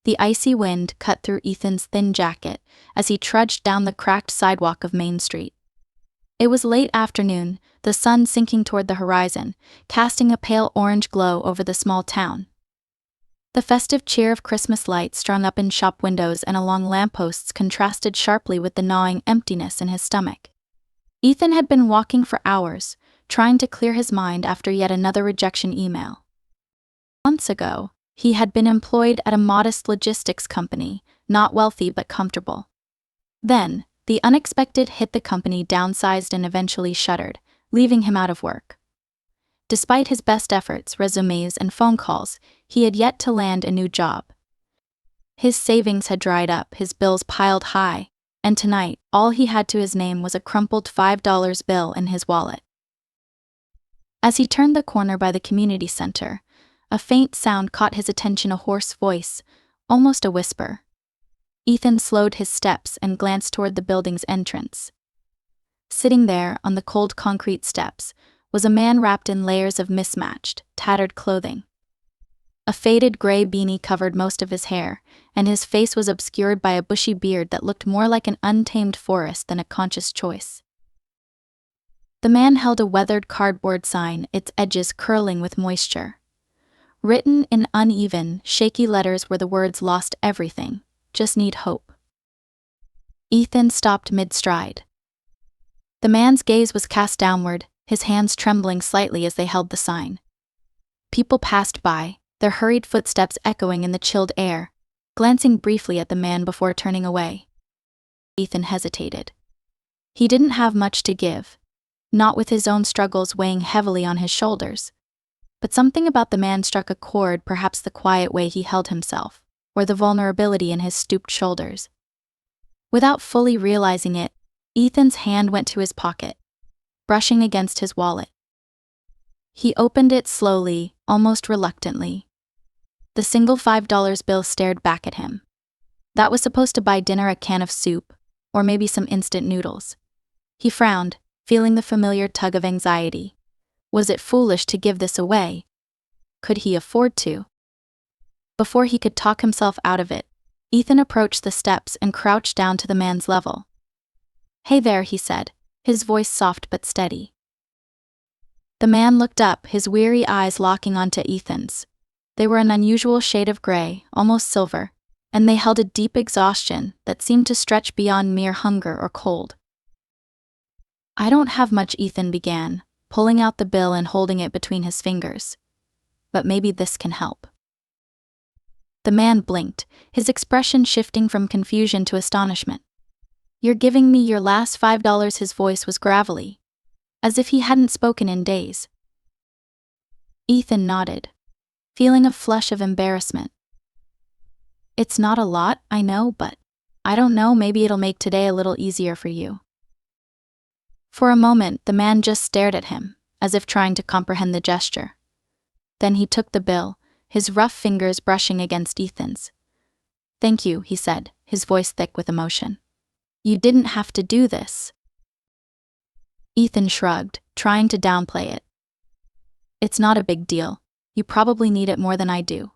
The icy wind cut through Ethan's thin jacket as he trudged down the cracked sidewalk of Main Street. It was late afternoon, the sun sinking toward the horizon, casting a pale orange glow over the small town. The festive cheer of Christmas lights strung up in shop windows and along lampposts contrasted sharply with the gnawing emptiness in his stomach. Ethan had been walking for hours, trying to clear his mind after yet another rejection email. Months ago, he had been employed at a modest logistics company, not wealthy but comfortable. Then, the unexpected hit. The company downsized and eventually shuttered, leaving him out of work. Despite his best efforts, resumes, and phone calls, he had yet to land a new job. His savings had dried up, his bills piled high, and tonight, all he had to his name was a crumpled $5 bill in his wallet. As he turned the corner by the community center, a faint sound caught his attention, a hoarse voice, almost a whisper. Ethan slowed his steps and glanced toward the building's entrance. Sitting there on the cold concrete steps was a man wrapped in layers of mismatched, tattered clothing. A faded gray beanie covered most of his hair, and his face was obscured by a bushy beard that looked more like an untamed forest than a conscious choice. The man held a weathered cardboard sign, its edges curling with moisture. Written in uneven, shaky letters were the words, "Lost everything, just need hope." Ethan stopped mid-stride. The man's gaze was cast downward, his hands trembling slightly as they held the sign. People passed by, their hurried footsteps echoing in the chilled air, glancing briefly at the man before turning away. Ethan hesitated. He didn't have much to give, not with his own struggles weighing heavily on his shoulders. But something about the man struck a chord, perhaps the quiet way he held himself, or the vulnerability in his stooped shoulders. Without fully realizing it, Ethan's hand went to his pocket, brushing against his wallet. He opened it slowly, almost reluctantly. The single $5 bill stared back at him. That was supposed to buy dinner, a can of soup, or maybe some instant noodles. He frowned, feeling the familiar tug of anxiety. Was it foolish to give this away? Could he afford to? Before he could talk himself out of it, Ethan approached the steps and crouched down to the man's level. "Hey there," he said, his voice soft but steady. The man looked up, his weary eyes locking onto Ethan's. They were an unusual shade of gray, almost silver, and they held a deep exhaustion that seemed to stretch beyond mere hunger or cold. "I don't have much," Ethan began, pulling out the bill and holding it between his fingers. "But maybe this can help." The man blinked, his expression shifting from confusion to astonishment. "You're giving me your last $5? His voice was gravelly, as if he hadn't spoken in days. Ethan nodded, feeling a flush of embarrassment. "It's not a lot, I know, but I don't know, maybe it'll make today a little easier for you." For a moment, the man just stared at him, as if trying to comprehend the gesture. Then he took the bill, his rough fingers brushing against Ethan's. "Thank you," he said, his voice thick with emotion. "You didn't have to do this." Ethan shrugged, trying to downplay it. "It's not a big deal. You probably need it more than I do."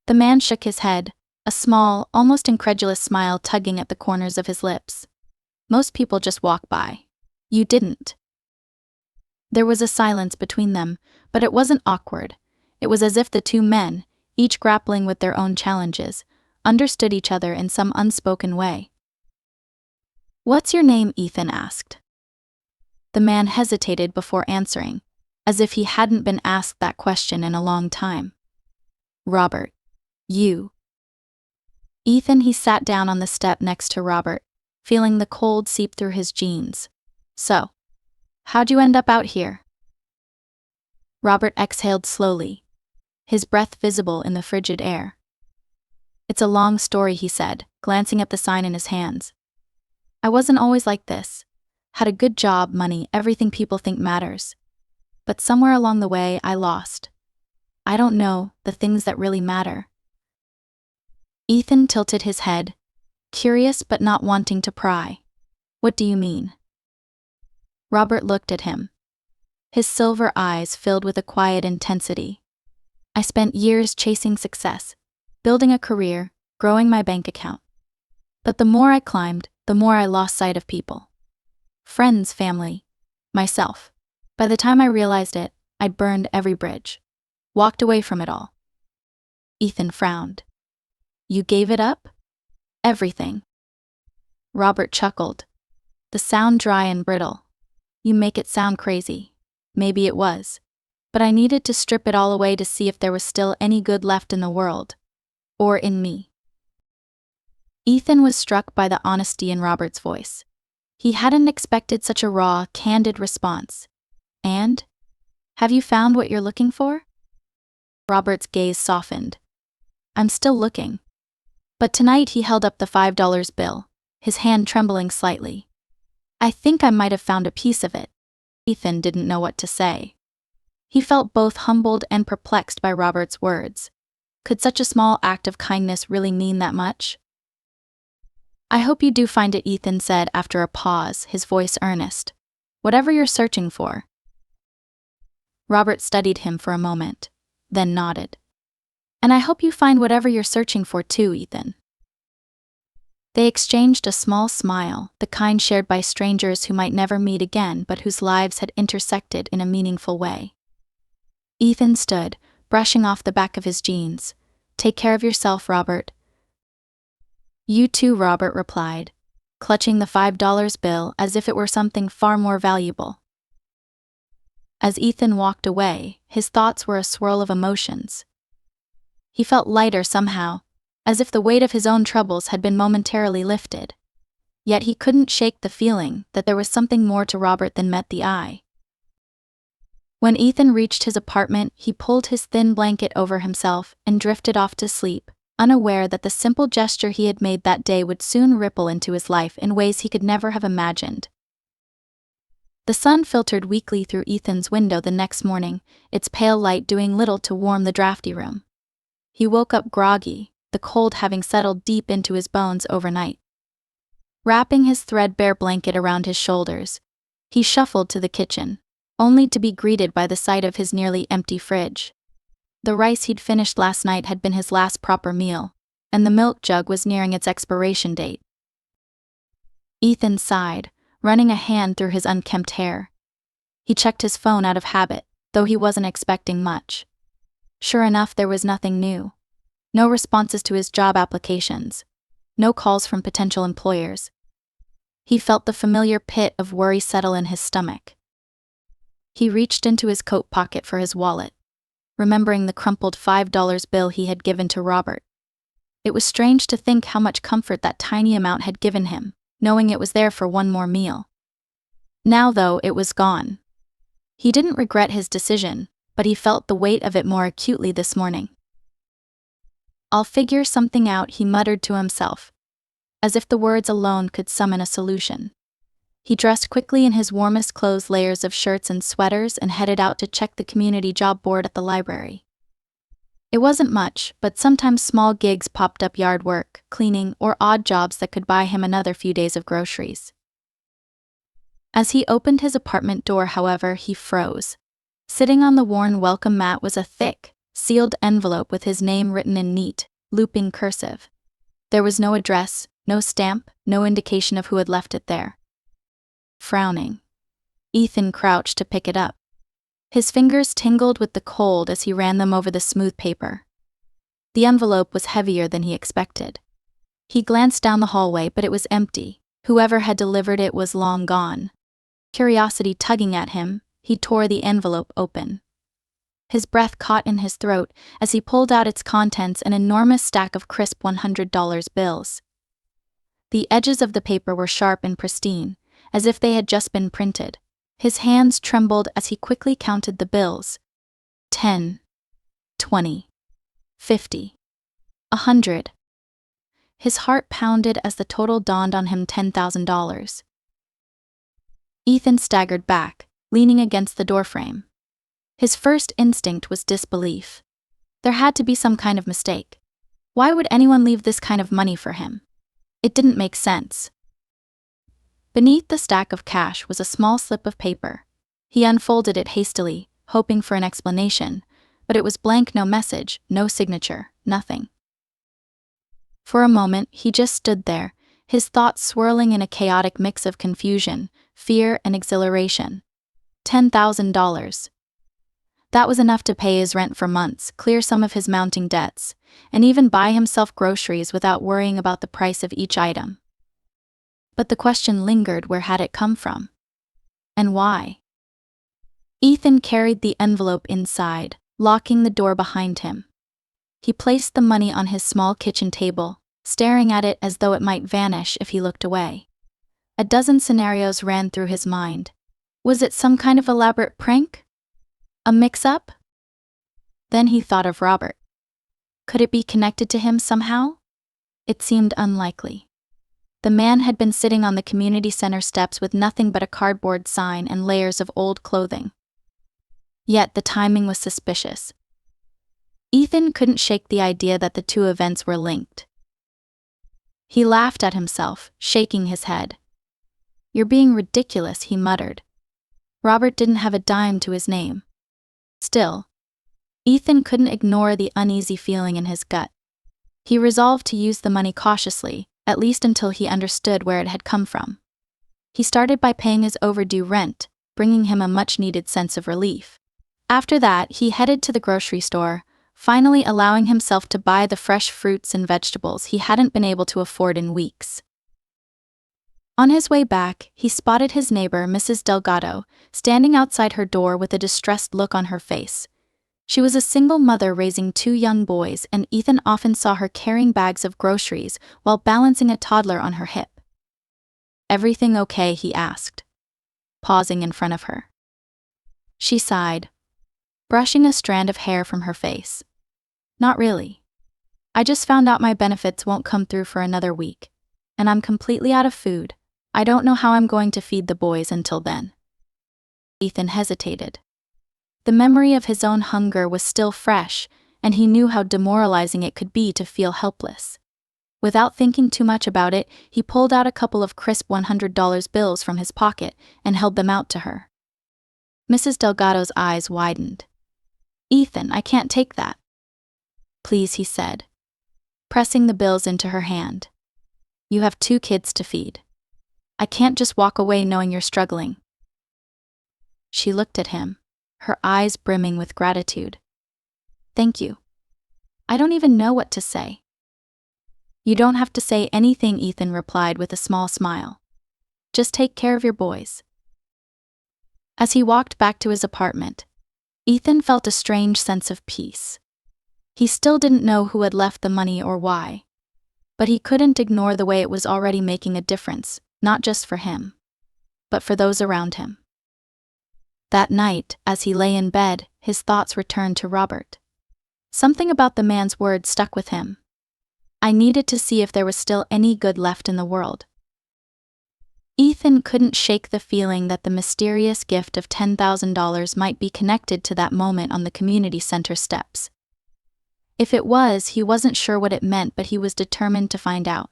The man shook his head, a small, almost incredulous smile tugging at the corners of his lips. "Most people just walk by. You didn't." There was a silence between them, but it wasn't awkward. It was as if the two men, each grappling with their own challenges, understood each other in some unspoken way. "What's your name?" Ethan asked. The man hesitated before answering, as if he hadn't been asked that question in a long time. "Robert. You." Ethan. He sat down on the step next to Robert, feeling the cold seep through his jeans. "So, how'd you end up out here?" Robert exhaled slowly, his breath visible in the frigid air. "It's a long story," he said, glancing at the sign in his hands. "I wasn't always like this. Had a good job, money, everything people think matters. But somewhere along the way, I lost. I don't know, the things that really matter." Ethan tilted his head, curious but not wanting to pry. "What do you mean?" Robert looked at him, his silver eyes filled with a quiet intensity. "I spent years chasing success, building a career, growing my bank account. But the more I climbed, the more I lost sight of people. Friends, family, myself. By the time I realized it, I'd burned every bridge. Walked away from it all. Ethan frowned. You gave it up? Everything. Robert chuckled. The sound dry and brittle. You make it sound crazy. Maybe it was. But I needed to strip it all away to see if there was still any good left in the world. Or in me. Ethan was struck by the honesty in Robert's voice. He hadn't expected such a raw, candid response. And? Have you found what you're looking for? Robert's gaze softened. I'm still looking. But tonight he held up the $5 bill, his hand trembling slightly. I think I might have found a piece of it. Ethan didn't know what to say. He felt both humbled and perplexed by Robert's words. Could such a small act of kindness really mean that much? I hope you do find it, Ethan said after a pause, his voice earnest. Whatever you're searching for. Robert studied him for a moment, then nodded. And I hope you find whatever you're searching for too, Ethan. They exchanged a small smile, the kind shared by strangers who might never meet again but whose lives had intersected in a meaningful way. Ethan stood, brushing off the back of his jeans. Take care of yourself, Robert. You too, Robert replied, clutching the $5 bill as if it were something far more valuable. As Ethan walked away, his thoughts were a swirl of emotions. He felt lighter somehow, as if the weight of his own troubles had been momentarily lifted. Yet he couldn't shake the feeling that there was something more to Robert than met the eye. When Ethan reached his apartment, he pulled his thin blanket over himself and drifted off to sleep, unaware that the simple gesture he had made that day would soon ripple into his life in ways he could never have imagined. The sun filtered weakly through Ethan's window the next morning, its pale light doing little to warm the drafty room. He woke up groggy, the cold having settled deep into his bones overnight. Wrapping his threadbare blanket around his shoulders, he shuffled to the kitchen, only to be greeted by the sight of his nearly empty fridge. The rice he'd finished last night had been his last proper meal, and the milk jug was nearing its expiration date. Ethan sighed, running a hand through his unkempt hair. He checked his phone out of habit, though he wasn't expecting much. Sure enough, there was nothing new. No responses to his job applications. No calls from potential employers. He felt the familiar pit of worry settle in his stomach. He reached into his coat pocket for his wallet, remembering the crumpled $5 bill he had given to Robert. It was strange to think how much comfort that tiny amount had given him, knowing it was there for one more meal. Now, though, it was gone. He didn't regret his decision, but he felt the weight of it more acutely this morning. I'll figure something out, he muttered to himself, as if the words alone could summon a solution. He dressed quickly in his warmest clothes, layers of shirts and sweaters, and headed out to check the community job board at the library. It wasn't much, but sometimes small gigs popped up: yard work, cleaning, or odd jobs that could buy him another few days of groceries. As he opened his apartment door, however, he froze. Sitting on the worn welcome mat was a thick, sealed envelope with his name written in neat, looping cursive. There was no address, no stamp, no indication of who had left it there. Frowning, Ethan crouched to pick it up. His fingers tingled with the cold as he ran them over the smooth paper. The envelope was heavier than he expected. He glanced down the hallway, but it was empty. Whoever had delivered it was long gone. Curiosity tugging at him, he tore the envelope open. His breath caught in his throat as he pulled out its contents, an enormous stack of crisp $100 bills. The edges of the paper were sharp and pristine, as if they had just been printed. His hands trembled as he quickly counted the bills. 10, 20, 50, 100. His heart pounded as the total dawned on him: $10,000. Ethan staggered back, leaning against the doorframe. His first instinct was disbelief. There had to be some kind of mistake. Why would anyone leave this kind of money for him? It didn't make sense. Beneath the stack of cash was a small slip of paper. He unfolded it hastily, hoping for an explanation, but it was blank: no message, no signature, nothing. For a moment, he just stood there, his thoughts swirling in a chaotic mix of confusion, fear, and exhilaration. $10,000. That was enough to pay his rent for months, clear some of his mounting debts, and even buy himself groceries without worrying about the price of each item. But the question lingered: where had it come from? And why? Ethan carried the envelope inside, locking the door behind him. He placed the money on his small kitchen table, staring at it as though it might vanish if he looked away. A dozen scenarios ran through his mind. Was it some kind of elaborate prank? A mix-up? Then he thought of Robert. Could it be connected to him somehow? It seemed unlikely. The man had been sitting on the community center steps with nothing but a cardboard sign and layers of old clothing. Yet the timing was suspicious. Ethan couldn't shake the idea that the two events were linked. He laughed at himself, shaking his head. "You're being ridiculous," he muttered. Robert didn't have a dime to his name. Still, Ethan couldn't ignore the uneasy feeling in his gut. He resolved to use the money cautiously, at least until he understood where it had come from. He started by paying his overdue rent, bringing him a much-needed sense of relief. After that, he headed to the grocery store, finally allowing himself to buy the fresh fruits and vegetables he hadn't been able to afford in weeks. On his way back, he spotted his neighbor, Mrs. Delgado, standing outside her door with a distressed look on her face. She was a single mother raising two young boys, and Ethan often saw her carrying bags of groceries while balancing a toddler on her hip. "Everything okay?" he asked, pausing in front of her. She sighed, brushing a strand of hair from her face. "Not really. I just found out my benefits won't come through for another week, and I'm completely out of food. I don't know how I'm going to feed the boys until then." Ethan hesitated. The memory of his own hunger was still fresh, and he knew how demoralizing it could be to feel helpless. Without thinking too much about it, he pulled out a couple of crisp $100 bills from his pocket and held them out to her. Mrs. Delgado's eyes widened. "Ethan, I can't take that." "Please," he said, pressing the bills into her hand. "You have 2 kids to feed. I can't just walk away knowing you're struggling." She looked at him, her eyes brimming with gratitude. "Thank you. I don't even know what to say." "You don't have to say anything," Ethan replied with a small smile. "Just take care of your boys." As he walked back to his apartment, Ethan felt a strange sense of peace. He still didn't know who had left the money or why, but he couldn't ignore the way it was already making a difference, not just for him, but for those around him. That night, as he lay in bed, his thoughts returned to Robert. Something about the man's words stuck with him. "I needed to see if there was still any good left in the world." Ethan couldn't shake the feeling that the mysterious gift of $10,000 might be connected to that moment on the community center steps. If it was, he wasn't sure what it meant, but he was determined to find out.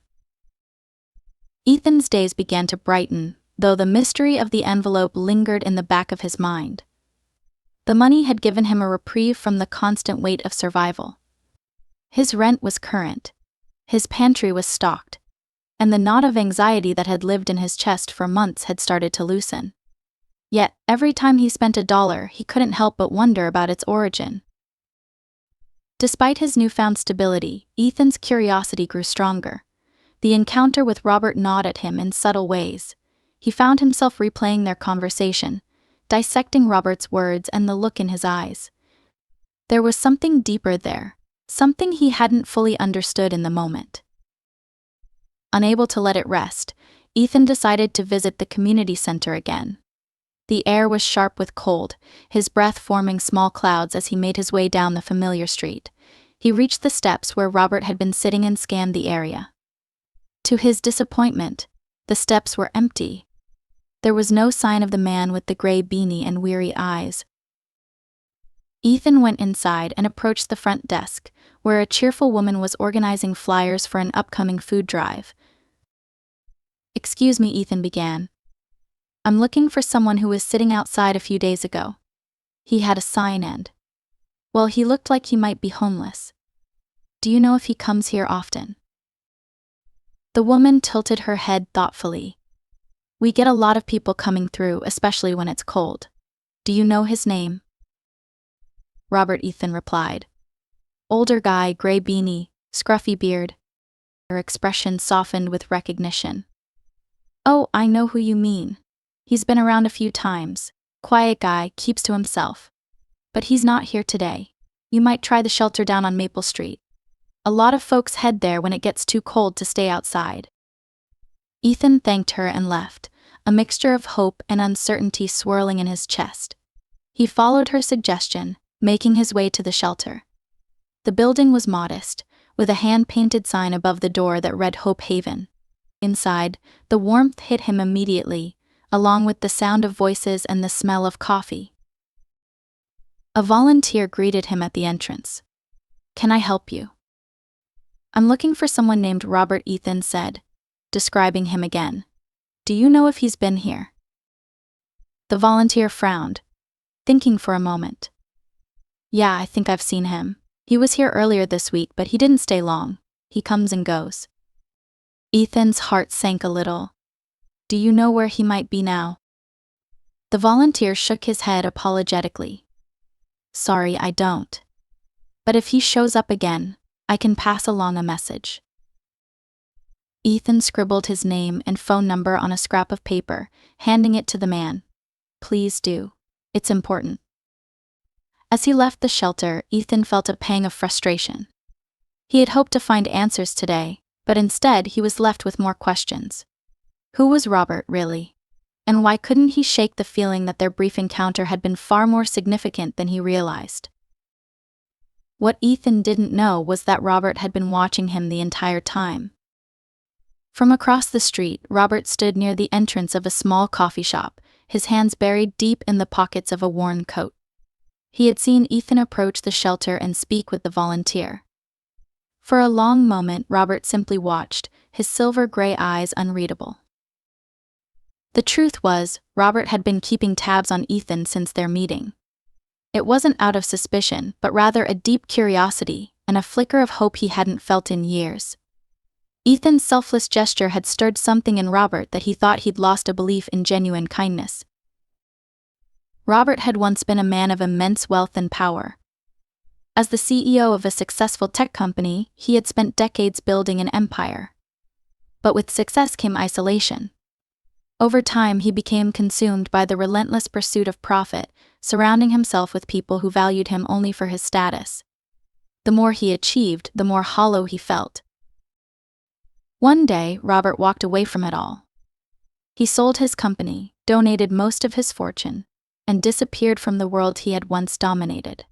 Ethan's days began to brighten, though the mystery of the envelope lingered in the back of his mind. The money had given him a reprieve from the constant weight of survival. His rent was current, his pantry was stocked, and the knot of anxiety that had lived in his chest for months had started to loosen. Yet, every time he spent $1, he couldn't help but wonder about its origin. Despite his newfound stability, Ethan's curiosity grew stronger. The encounter with Robert gnawed at him in subtle ways. He found himself replaying their conversation, dissecting Robert's words and the look in his eyes. There was something deeper there, something he hadn't fully understood in the moment. Unable to let it rest, Ethan decided to visit the community center again. The air was sharp with cold, his breath forming small clouds as he made his way down the familiar street. He reached the steps where Robert had been sitting and scanned the area. To his disappointment, the steps were empty. There was no sign of the man with the gray beanie and weary eyes. Ethan went inside and approached the front desk, where a cheerful woman was organizing flyers for an upcoming food drive. "Excuse me," Ethan began. "I'm looking for someone who was sitting outside a few days ago. He had a sign and, well, he looked like he might be homeless. Do you know if he comes here often?" The woman tilted her head thoughtfully. We get a lot of people coming through, especially when it's cold. Do you know his name? Robert Ethan replied. Older guy, gray beanie, scruffy beard. Her expression softened with recognition. Oh, I know who you mean. He's been around a few times. Quiet guy, keeps to himself. But he's not here today. You might try the shelter down on Maple Street. A lot of folks head there when it gets too cold to stay outside. Ethan thanked her and left, a mixture of hope and uncertainty swirling in his chest. He followed her suggestion, making his way to the shelter. The building was modest, with a hand-painted sign above the door that read Hope Haven. Inside, the warmth hit him immediately, along with the sound of voices and the smell of coffee. A volunteer greeted him at the entrance. Can I help you? I'm looking for someone named Robert, Ethan said, describing him again. Do you know if he's been here? The volunteer frowned, thinking for a moment. Yeah, I think I've seen him. He was here earlier this week, but he didn't stay long. He comes and goes. Ethan's heart sank a little. Do you know where he might be now? The volunteer shook his head apologetically. Sorry, I don't. But if he shows up again, I can pass along a message. Ethan scribbled his name and phone number on a scrap of paper, handing it to the man. Please do. It's important. As he left the shelter, Ethan felt a pang of frustration. He had hoped to find answers today, but instead he was left with more questions. Who was Robert, really? And why couldn't he shake the feeling that their brief encounter had been far more significant than he realized? What Ethan didn't know was that Robert had been watching him the entire time. From across the street, Robert stood near the entrance of a small coffee shop, his hands buried deep in the pockets of a worn coat. He had seen Ethan approach the shelter and speak with the volunteer. For a long moment, Robert simply watched, his silver-gray eyes unreadable. The truth was, Robert had been keeping tabs on Ethan since their meeting. It wasn't out of suspicion, but rather a deep curiosity and a flicker of hope he hadn't felt in years. Ethan's selfless gesture had stirred something in Robert that he thought he'd lost a belief in genuine kindness. Robert had once been a man of immense wealth and power. As the CEO of a successful tech company, he had spent decades building an empire. But with success came isolation. Over time, he became consumed by the relentless pursuit of profit, surrounding himself with people who valued him only for his status. The more he achieved, the more hollow he felt. One day, Robert walked away from it all. He sold his company, donated most of his fortune, and disappeared from the world he had once dominated.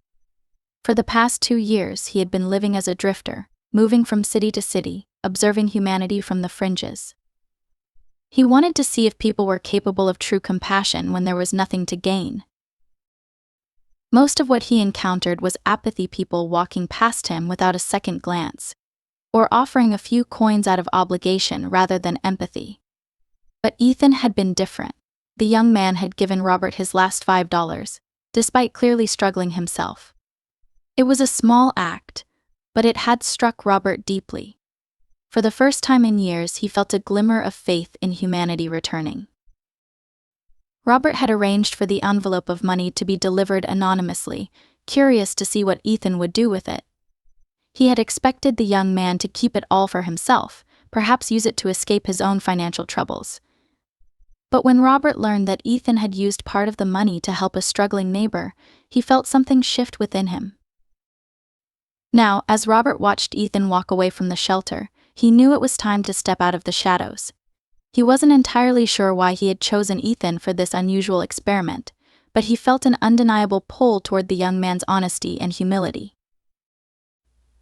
For the past 2 years, he had been living as a drifter, moving from city to city, observing humanity from the fringes. He wanted to see if people were capable of true compassion when there was nothing to gain. Most of what he encountered was apathy, people walking past him without a second glance, or offering a few coins out of obligation rather than empathy. But Ethan had been different. The young man had given Robert his last $5, despite clearly struggling himself. It was a small act, but it had struck Robert deeply. For the first time in years, he felt a glimmer of faith in humanity returning. Robert had arranged for the envelope of money to be delivered anonymously, curious to see what Ethan would do with it. He had expected the young man to keep it all for himself, perhaps use it to escape his own financial troubles. But when Robert learned that Ethan had used part of the money to help a struggling neighbor, he felt something shift within him. Now, as Robert watched Ethan walk away from the shelter, he knew it was time to step out of the shadows. He wasn't entirely sure why he had chosen Ethan for this unusual experiment, but he felt an undeniable pull toward the young man's honesty and humility.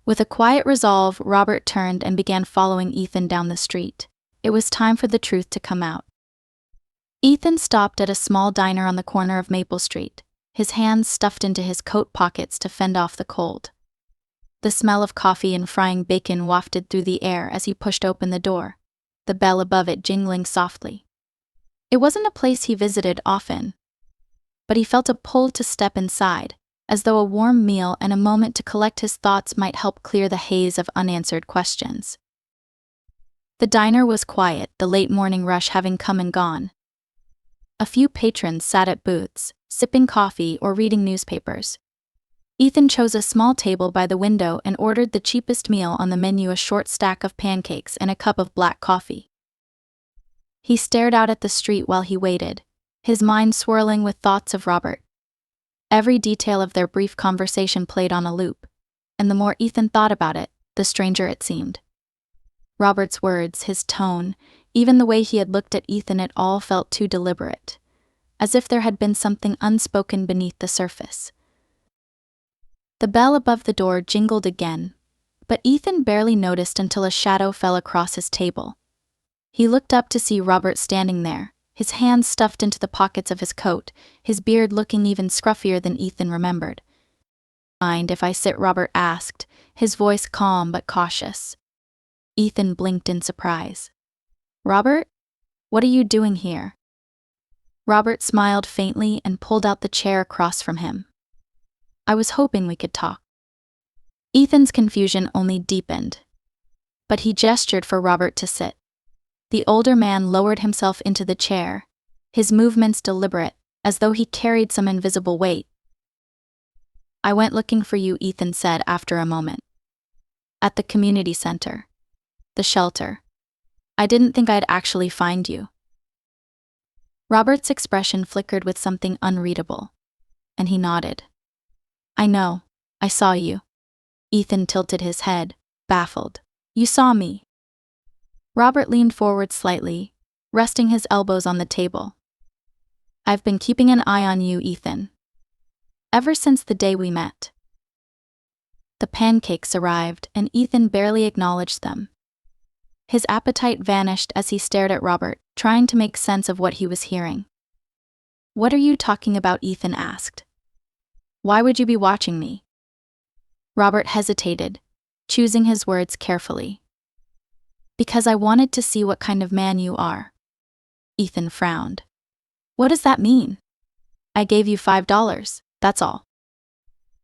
With a quiet resolve, Robert turned and began following Ethan down the street. It was time for the truth to come out. Ethan stopped at a small diner on the corner of Maple Street, his hands stuffed into his coat pockets to fend off the cold. The smell of coffee and frying bacon wafted through the air as he pushed open the door, the bell above it jingling softly. It wasn't a place he visited often, but he felt a pull to step inside, as though a warm meal and a moment to collect his thoughts might help clear the haze of unanswered questions. The diner was quiet, the late morning rush having come and gone. A few patrons sat at booths, sipping coffee or reading newspapers. Ethan chose a small table by the window and ordered the cheapest meal on the menu, a short stack of pancakes and a cup of black coffee. He stared out at the street while he waited, his mind swirling with thoughts of Robert. Every detail of their brief conversation played on a loop, and the more Ethan thought about it, the stranger it seemed. Robert's words, his tone, even the way he had looked at Ethan, it all felt too deliberate, as if there had been something unspoken beneath the surface. The bell above the door jingled again, but Ethan barely noticed until a shadow fell across his table. He looked up to see Robert standing there, his hands stuffed into the pockets of his coat, his beard looking even scruffier than Ethan remembered. "Mind if I sit?" Robert asked, his voice calm but cautious. Ethan blinked in surprise. "Robert? What are you doing here?" Robert smiled faintly and pulled out the chair across from him. "I was hoping we could talk." Ethan's confusion only deepened, but he gestured for Robert to sit. The older man lowered himself into the chair, his movements deliberate, as though he carried some invisible weight. "I went looking for you," Ethan said after a moment. "At the community center. The shelter. I didn't think I'd actually find you." Robert's expression flickered with something unreadable, and he nodded. "I know, I saw you." Ethan tilted his head, baffled. "You saw me?" Robert leaned forward slightly, resting his elbows on the table. "I've been keeping an eye on you, Ethan. Ever since the day we met." The pancakes arrived, and Ethan barely acknowledged them. His appetite vanished as he stared at Robert, trying to make sense of what he was hearing. "What are you talking about?" Ethan asked. "Why would you be watching me?" Robert hesitated, choosing his words carefully. "Because I wanted to see what kind of man you are." Ethan frowned. "What does that mean?" "I gave you $5, that's all."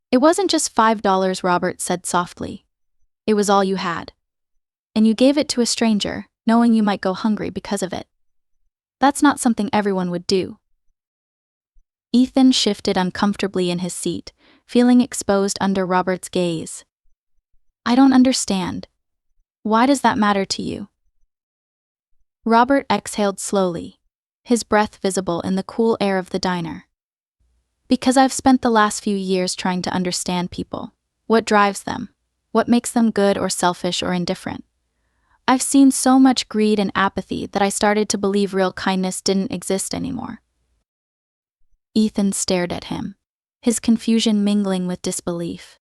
"It wasn't just $5, Robert said softly. "It was all you had. And you gave it to a stranger, knowing you might go hungry because of it. That's not something everyone would do." Ethan shifted uncomfortably in his seat, feeling exposed under Robert's gaze. "I don't understand. Why does that matter to you?" Robert exhaled slowly, his breath visible in the cool air of the diner. "Because I've spent the last few years trying to understand people. What drives them? What makes them good or selfish or indifferent? I've seen so much greed and apathy that I started to believe real kindness didn't exist anymore." Ethan stared at him, his confusion mingling with disbelief.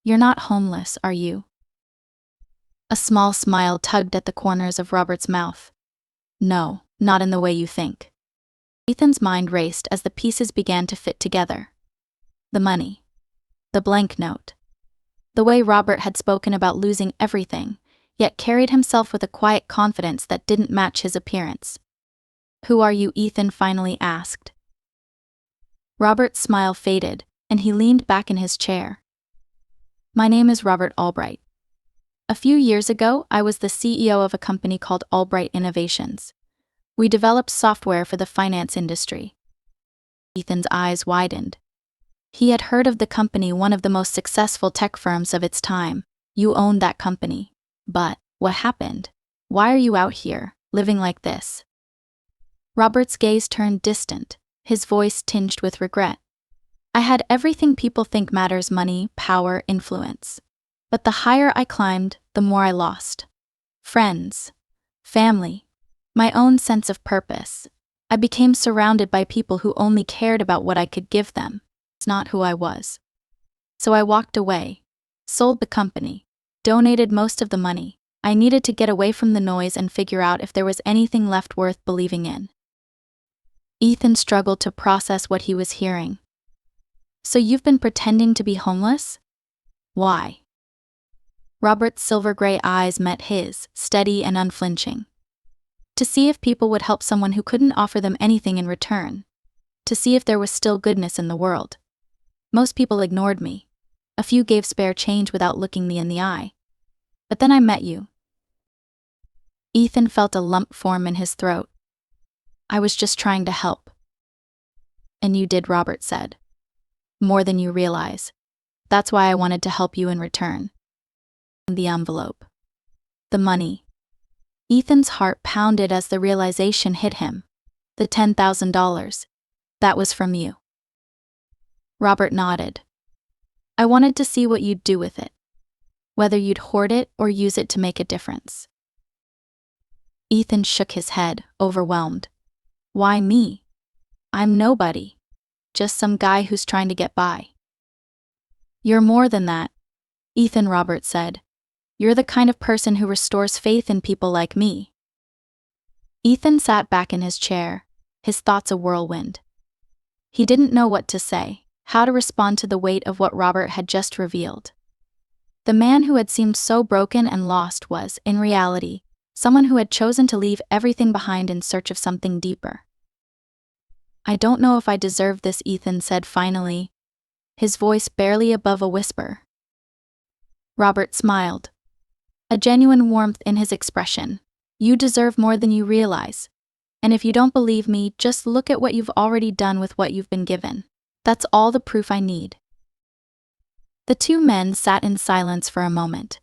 "You're not homeless, are you?" A small smile tugged at the corners of Robert's mouth. "No, not in the way you think." Ethan's mind raced as the pieces began to fit together. The money. The blank note. The way Robert had spoken about losing everything, yet carried himself with a quiet confidence that didn't match his appearance. "Who are you?" Ethan finally asked. Robert's smile faded, and he leaned back in his chair. "My name is Robert Albright. A few years ago, I was the CEO of a company called Albright Innovations. We developed software for the finance industry." Ethan's eyes widened. He had heard of the company, one of the most successful tech firms of its time. "You owned that company. But what happened? Why are you out here, living like this?" Robert's gaze turned distant, his voice tinged with regret. "I had everything people think matters: money, power, influence. But the higher I climbed, the more I lost. Friends, family, my own sense of purpose. I became surrounded by people who only cared about what I could give them. It's not who I was. So I walked away, sold the company, donated most of the money. I needed to get away from the noise and figure out if there was anything left worth believing in." Ethan struggled to process what he was hearing. "So you've been pretending to be homeless? Why?" Robert's silver-gray eyes met his, steady and unflinching. "To see if people would help someone who couldn't offer them anything in return. To see if there was still goodness in the world. Most people ignored me. A few gave spare change without looking me in the eye. But then I met you." Ethan felt a lump form in his throat. I was just trying to help. And you did, Robert said. More than you realize. That's why I wanted to help you in return. The envelope. The money. Ethan's heart pounded as the realization hit him. The $10,000. That was from you. Robert nodded. I wanted to see what you'd do with it. Whether you'd hoard it or use it to make a difference. Ethan shook his head, overwhelmed. Why me? I'm nobody. Just some guy who's trying to get by. You're more than that, Ethan, Robert said. You're the kind of person who restores faith in people like me. Ethan sat back in his chair, his thoughts a whirlwind. He didn't know what to say, how to respond to the weight of what Robert had just revealed. The man who had seemed so broken and lost was, in reality, someone who had chosen to leave everything behind in search of something deeper. I don't know if I deserve this, Ethan said finally, his voice barely above a whisper. Robert smiled. A genuine warmth in his expression. You deserve more than you realize. And if you don't believe me, just look at what you've already done with what you've been given. That's all the proof I need. The two men sat in silence for a moment,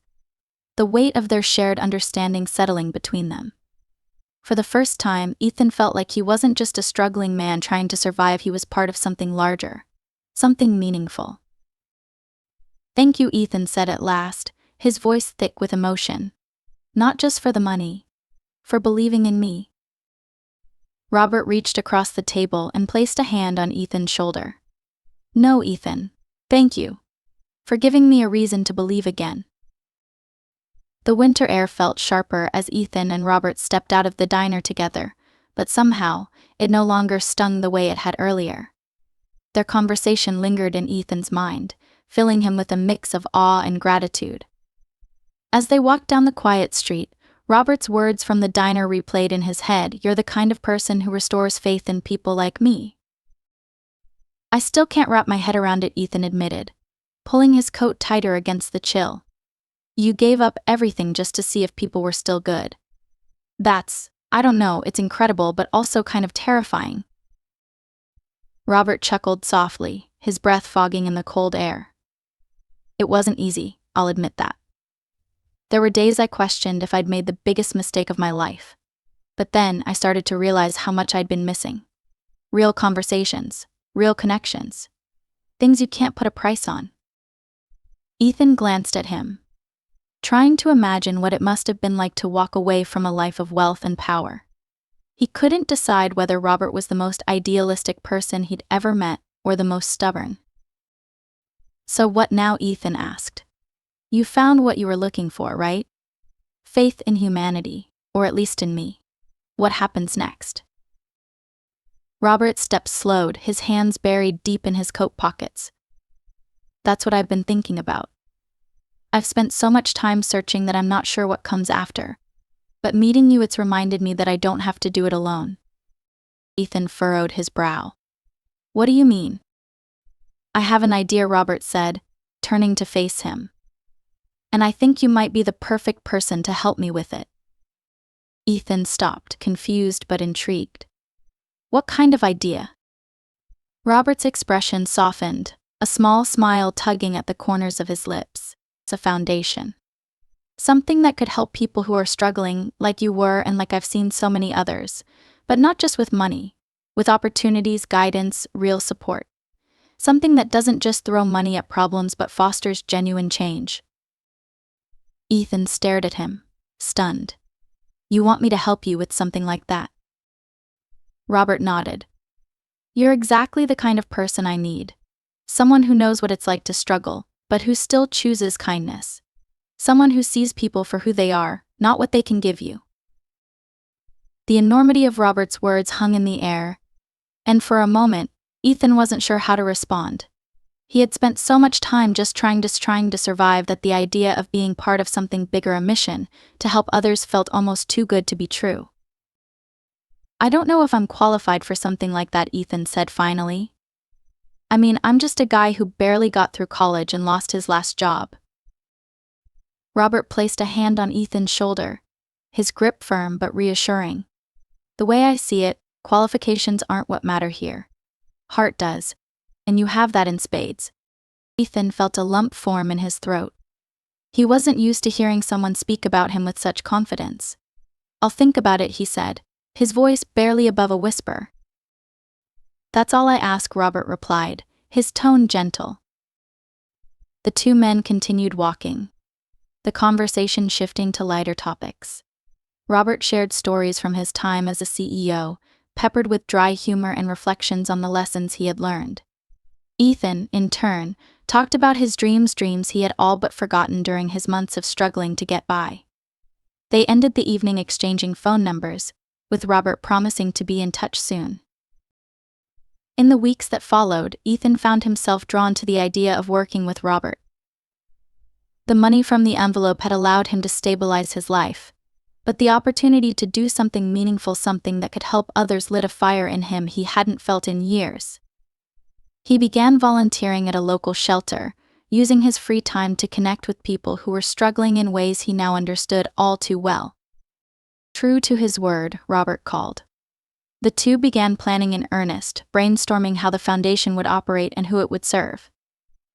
the weight of their shared understanding settling between them. For the first time, Ethan felt like he wasn't just a struggling man trying to survive, he was part of something larger, something meaningful. Thank you, Ethan said at last, his voice thick with emotion. Not just for the money, for believing in me. Robert reached across the table and placed a hand on Ethan's shoulder. No, Ethan, thank you. For giving me a reason to believe again. The winter air felt sharper as Ethan and Robert stepped out of the diner together, but somehow, it no longer stung the way it had earlier. Their conversation lingered in Ethan's mind, filling him with a mix of awe and gratitude. As they walked down the quiet street, Robert's words from the diner replayed in his head, you're the kind of person who restores faith in people like me. I still can't wrap my head around it, Ethan admitted, pulling his coat tighter against the chill. You gave up everything just to see if people were still good. I don't know, it's incredible but also kind of terrifying. Robert chuckled softly, his breath fogging in the cold air. It wasn't easy, I'll admit that. There were days I questioned if I'd made the biggest mistake of my life. But then I started to realize how much I'd been missing. Real conversations, real connections. Things you can't put a price on. Ethan glanced at him, trying to imagine what it must have been like to walk away from a life of wealth and power. He couldn't decide whether Robert was the most idealistic person he'd ever met or the most stubborn. So what now, Ethan asked. You found what you were looking for, right? Faith in humanity, or at least in me. What happens next? Robert's steps slowed, his hands buried deep in his coat pockets. That's what I've been thinking about. I've spent so much time searching that I'm not sure what comes after. But meeting you, it's reminded me that I don't have to do it alone. Ethan furrowed his brow. What do you mean? I have an idea, Robert said, turning to face him. And I think you might be the perfect person to help me with it. Ethan stopped, confused but intrigued. What kind of idea? Robert's expression softened, a small smile tugging at the corners of his lips. It's a foundation. Something that could help people who are struggling, like you were and like I've seen so many others, but not just with money, with opportunities, guidance, real support. Something that doesn't just throw money at problems but fosters genuine change. Ethan stared at him, stunned. You want me to help you with something like that? Robert nodded. You're exactly the kind of person I need. Someone who knows what it's like to struggle, but who still chooses kindness. Someone who sees people for who they are, not what they can give you. The enormity of Robert's words hung in the air, and for a moment, Ethan wasn't sure how to respond. He had spent so much time just trying to survive that the idea of being part of something bigger, a mission to help others, felt almost too good to be true. I don't know if I'm qualified for something like that, Ethan said finally. I mean, I'm just a guy who barely got through college and lost his last job. Robert placed a hand on Ethan's shoulder, his grip firm but reassuring. The way I see it, qualifications aren't what matter here. Heart does. And you have that in spades. Ethan felt a lump form in his throat. He wasn't used to hearing someone speak about him with such confidence. I'll think about it, he said, his voice barely above a whisper. That's all I ask, Robert replied, his tone gentle. The two men continued walking, the conversation shifting to lighter topics. Robert shared stories from his time as a CEO, peppered with dry humor and reflections on the lessons he had learned. Ethan, in turn, talked about his dreams he had all but forgotten during his months of struggling to get by. They ended the evening exchanging phone numbers, with Robert promising to be in touch soon. In the weeks that followed, Ethan found himself drawn to the idea of working with Robert. The money from the envelope had allowed him to stabilize his life, but the opportunity to do something meaningful, something that could help others, lit a fire in him he hadn't felt in years. He began volunteering at a local shelter, using his free time to connect with people who were struggling in ways he now understood all too well. True to his word, Robert called. The two began planning in earnest, brainstorming how the foundation would operate and who it would serve.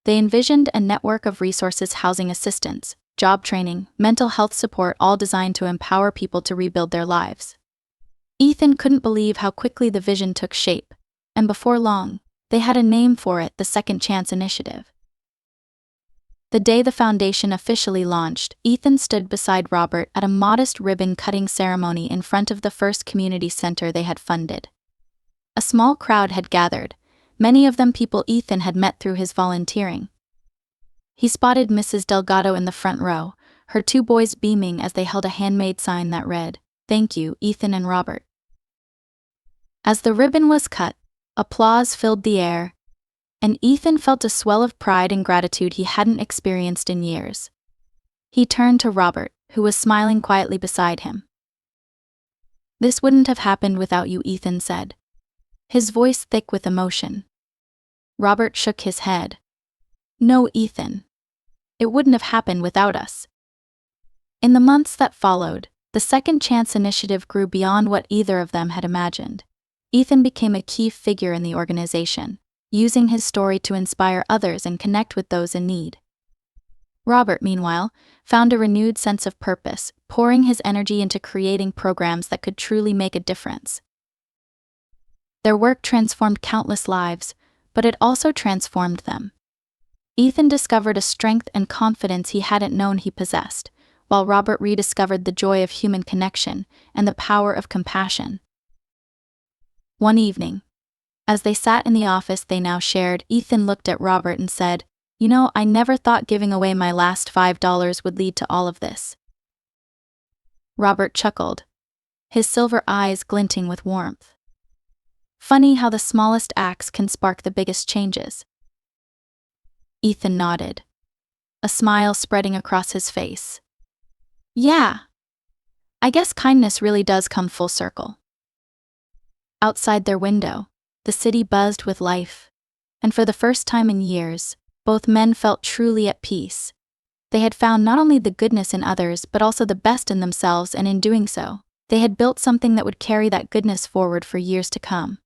They envisioned a network of resources housing assistance, job training, mental health support, all designed to empower people to rebuild their lives. Ethan couldn't believe how quickly the vision took shape, and before long, they had a name for it, the Second Chance Initiative. The day the foundation officially launched, Ethan stood beside Robert at a modest ribbon-cutting ceremony in front of the first community center they had funded. A small crowd had gathered, many of them people Ethan had met through his volunteering. He spotted Mrs. Delgado in the front row, her two boys beaming as they held a handmade sign that read, "Thank you, Ethan and Robert." As the ribbon was cut, applause filled the air, and Ethan felt a swell of pride and gratitude he hadn't experienced in years. He turned to Robert, who was smiling quietly beside him. "This wouldn't have happened without you," Ethan said, his voice thick with emotion. Robert shook his head. "No, Ethan. It wouldn't have happened without us." In the months that followed, the Second Chance Initiative grew beyond what either of them had imagined. Ethan became a key figure in the organization, using his story to inspire others and connect with those in need. Robert, meanwhile, found a renewed sense of purpose, pouring his energy into creating programs that could truly make a difference. Their work transformed countless lives, but it also transformed them. Ethan discovered a strength and confidence he hadn't known he possessed, while Robert rediscovered the joy of human connection and the power of compassion. One evening, as they sat in the office they now shared, Ethan looked at Robert and said, "You know, I never thought giving away my last $5 would lead to all of this." Robert chuckled, his silver eyes glinting with warmth. "Funny how the smallest acts can spark the biggest changes." Ethan nodded, a smile spreading across his face. "Yeah. I guess kindness really does come full circle." Outside their window, the city buzzed with life, and for the first time in years, both men felt truly at peace. They had found not only the goodness in others but also the best in themselves, and in doing so, they had built something that would carry that goodness forward for years to come.